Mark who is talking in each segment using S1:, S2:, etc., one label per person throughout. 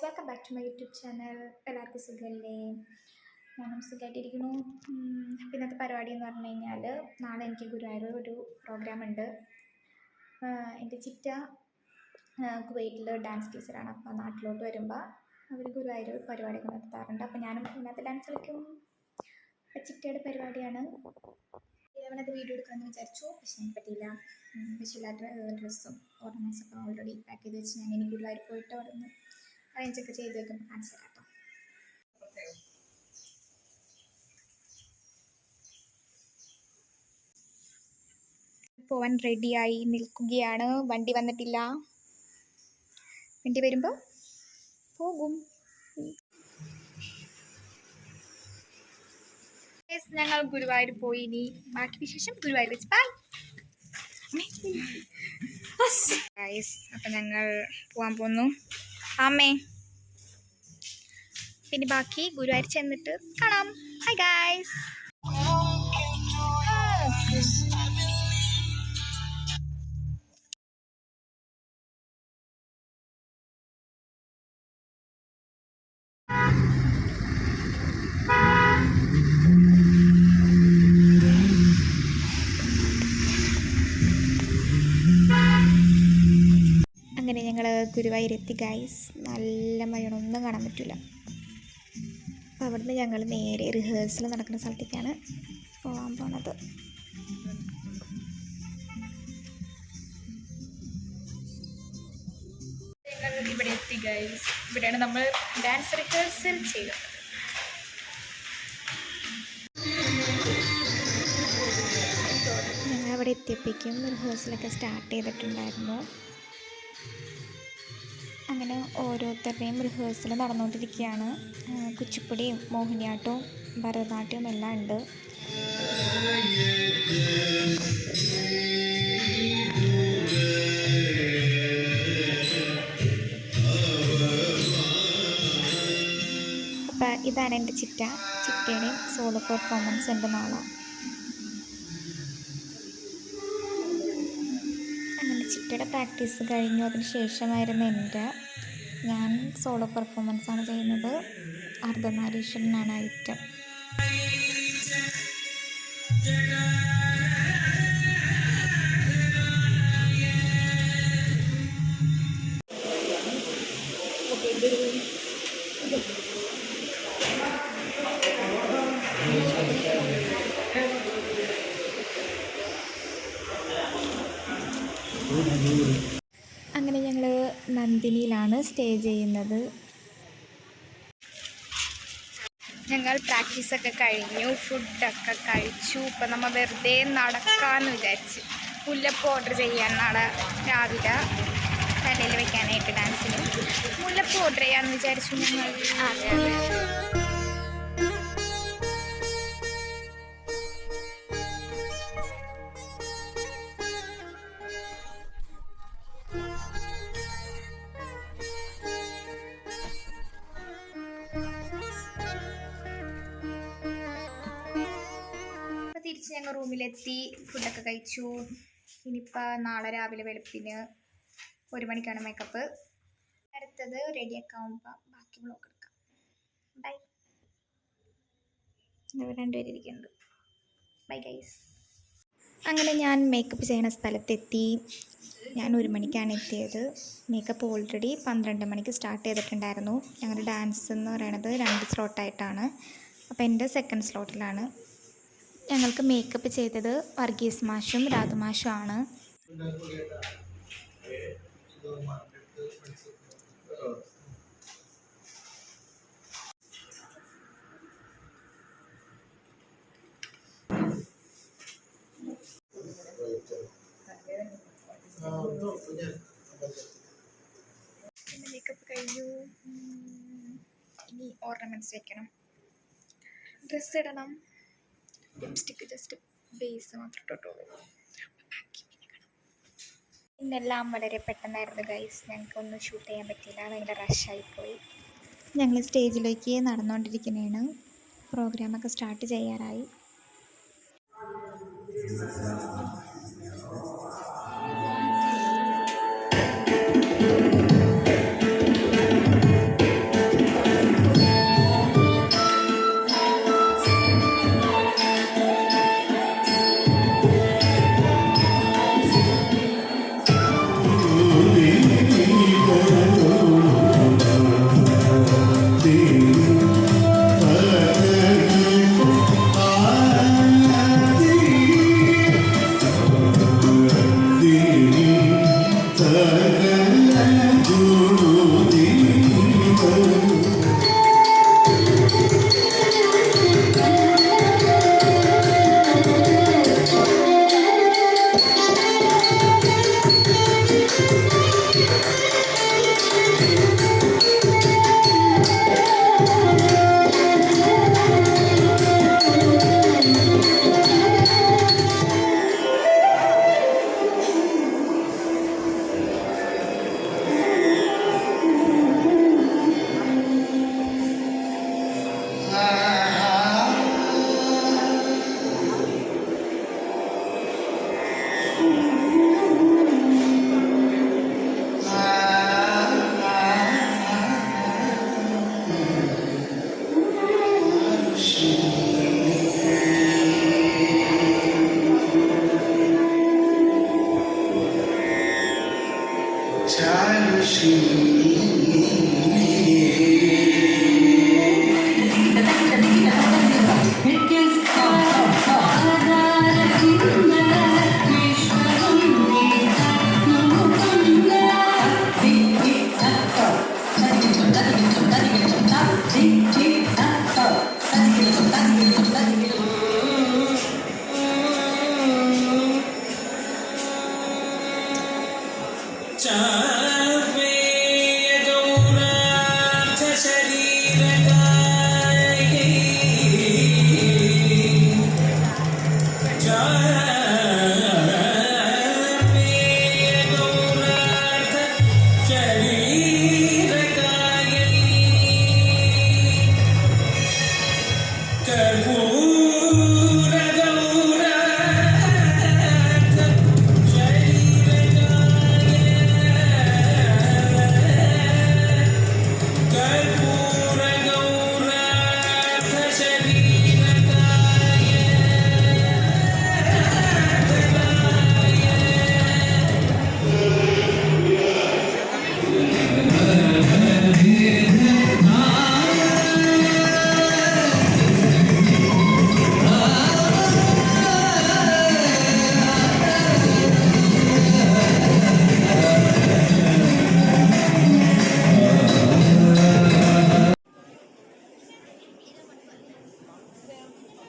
S1: Welcome back to my YouTube channel. എല്ലാവർക്കും സുഖമല്ലേ? ഞാനും സുഖമായിട്ടിരിക്കുന്നു. ഇന്നത്തെ പരിപാടി എന്ന് പറഞ്ഞു കഴിഞ്ഞാൽ, നാളെ എനിക്ക് ഗുരുവായൂർ ഒരു പ്രോഗ്രാം ഉണ്ട്. എൻ്റെ ചിറ്റ കുവൈറ്റിൽ ഡാൻസ് ടീച്ചറാണ്. അപ്പോൾ നാട്ടിലോട്ട് വരുമ്പോൾ അവർ ഗുരുവായൂർ പരിപാടിയൊക്കെ നടത്താറുണ്ട്. അപ്പോൾ ഞാനും ഇതിനകത്ത് ഡാൻസ് കളിക്കും. ചിറ്റയുടെ പരിപാടിയാണ്. അവനത് വീഡിയോ എടുക്കാമെന്ന് വിചാരിച്ചു, പക്ഷെ എനിക്ക് പറ്റിയില്ല. പക്ഷേ എല്ലാ ഡ്രസ്സും ഓർണമെൻറ്റ്സൊക്കെ ഓൾറെഡി പാക്ക് ചെയ്ത് വെച്ച് ഞാൻ ഇനി ഗുരുവായൂർ പോയിട്ട് അവിടെ നിന്ന് അറേഞ്ചൊക്കെ ചെയ്ത് വെക്കും. കാണിച്ചു തരാം കേട്ടോ. പോവാൻ റെഡിയായി നിൽക്കുകയാണ്. വണ്ടി വന്നിട്ടില്ല. വണ്ടി വരുമ്പോൾ പോകും. ഞങ്ങൾ ഗുരുവായൂർ പോയി. ഇനി ബാക്കി വിശേഷം ഗുരുവായൂർ വെച്ച് ബൈ. അപ്പം ഞങ്ങൾ പോകാൻ പോകുന്നു. അമ്മേ, പിന്നെ ബാക്കി ഗുരുവായൂർ ചെന്നിട്ട് കാണാം. High guys. അങ്ങനെ ഞങ്ങൾ ഗുരുവായൂരെത്തി ഗൈസ്. നല്ല മഴയാണ്, ഒന്നും കാണാൻ പറ്റില്ല. അപ്പോൾ അവിടുന്ന് ഞങ്ങൾ നേരെ റിഹേഴ്സൽ നടക്കുന്ന സ്ഥലത്തേക്കാണ് പോകാൻ പോണത്. ഞങ്ങൾ ഇവിടെ എത്തി ഗൈസ്. ഇവിടെയാണ് നമ്മൾ ഡാൻസ് റിഹേഴ്സൽ ചെയ്യുന്നത്. ഞങ്ങൾ അവിടെ എത്തിയപ്പോഴേക്കും റിഹേഴ്സലൊക്കെ സ്റ്റാർട്ട് ചെയ്തിട്ടുണ്ടായിരുന്നു. അങ്ങനെ ഓരോരുത്തരുടെയും റിഹേഴ്സൽ നടന്നുകൊണ്ടിരിക്കുകയാണ്. കുച്ചിപ്പുടിയും മോഹിനിയാട്ടവും ഭരതനാട്യവും എല്ലാം ഉണ്ട്. അപ്പം ഇതാണ് എൻ്റെ ചിറ്റയുടെയും സോളോ പെർഫോമൻസ് ഉണ്ട് നാളെ. അങ്ങനെ ചിറ്റയുടെ പ്രാക്ടീസ് കഴിഞ്ഞു. അതിന് ശേഷമായിരുന്നു ഞാൻ സോളോ പെർഫോമൻസാണ് ചെയ്യുന്നത്. അർദ്ധനാരീശ്വരനാണ് ഐറ്റം. അങ്ങനെ ഞങ്ങൾ നന്ദിനിയിലാണ് സ്റ്റേ ചെയ്യുന്നത്. ഞങ്ങൾ പ്രാക്ടീസൊക്കെ കഴിഞ്ഞു, ഫുഡൊക്കെ കഴിച്ചു. ഇപ്പം നമ്മൾ വെറുതെ നടക്കാമെന്ന് വിചാരിച്ച് മുല്ലപ്പൂ ഓർഡർ ചെയ്യാൻ നാളെ രാവിലെ തലയിൽ വയ്ക്കാനായിട്ട് ഡാൻസിന് മുല്ലപ്പൂ ഓർഡർ ചെയ്യാമെന്ന് വിചാരിച്ചു ഞങ്ങൾ. അതെ തിരിച്ച് ഞങ്ങൾ റൂമിലെത്തി, ഫുഡൊക്കെ കഴിച്ചു. ഇനിയിപ്പോൾ നാളെ രാവിലെ വെളുപ്പിന് 1 മണിക്കാണ് മേക്കപ്പ്. അടുത്തത് റെഡിയൊക്കെ ആകുമ്പോൾ ബാക്കി വ്ളോഗ് എടുക്കാം. ബൈ. രണ്ടുപേരും ഇരിക്കുന്നുണ്ട്. Bye guys. അങ്ങനെ ഞാൻ മേക്കപ്പ് ചെയ്യുന്ന സ്ഥലത്തെത്തി. ഞാൻ 1 മണിക്കാണ് എത്തിയത്. മേക്കപ്പ് ഓൾറെഡി 12 മണിക്ക് സ്റ്റാർട്ട് ചെയ്തിട്ടുണ്ടായിരുന്നു. ഞങ്ങളുടെ ഡാൻസ് എന്ന് പറയുന്നത് 2 സ്ലോട്ടായിട്ടാണ്. അപ്പോൾ എൻ്റെ സെക്കൻഡ് സ്ലോട്ടിലാണ്. ഞങ്ങൾക്ക് മേക്കപ്പ് ചെയ്തത് വർഗീസ് മാഷും രാധു മാഷും ആണ്. മേക്കപ്പ് കഴിഞ്ഞു. ഇനി ഓർണമെൻറ്റ്സ് വെക്കണം, ഡ്രസ്സ് ഇടണം. ലിപ്സ്റ്റിക്ക് ജസ്റ്റ് ബേസ് മാത്രം ഇട്ടിട്ടുള്ളൂ. ഇന്നെല്ലാം വളരെ പെട്ടെന്നായിരുന്നു ഗൈസ്. ഞങ്ങൾക്കൊന്നും ഷൂട്ട് ചെയ്യാൻ പറ്റിയില്ല, ഭയങ്കര റഷായിപ്പോയി. ഞങ്ങൾ സ്റ്റേജിലേക്ക് നടന്നുകൊണ്ടിരിക്കുന്നതാണ്. പ്രോഗ്രാമൊക്കെ സ്റ്റാർട്ട് ചെയ്യാറായി.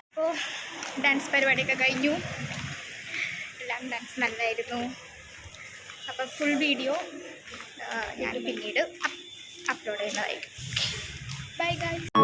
S1: അപ്പോൾ ഡാൻസ് പരിപാടിയൊക്കെ കഴിഞ്ഞു. എല്ലാം ഡാൻസ് നല്ലതായിരുന്നു. അപ്പോൾ ഫുൾ വീഡിയോ ഞാൻ പിന്നീട് അപ്ലോഡ് ചെയ്യുന്നതായിരിക്കും. Bye guys.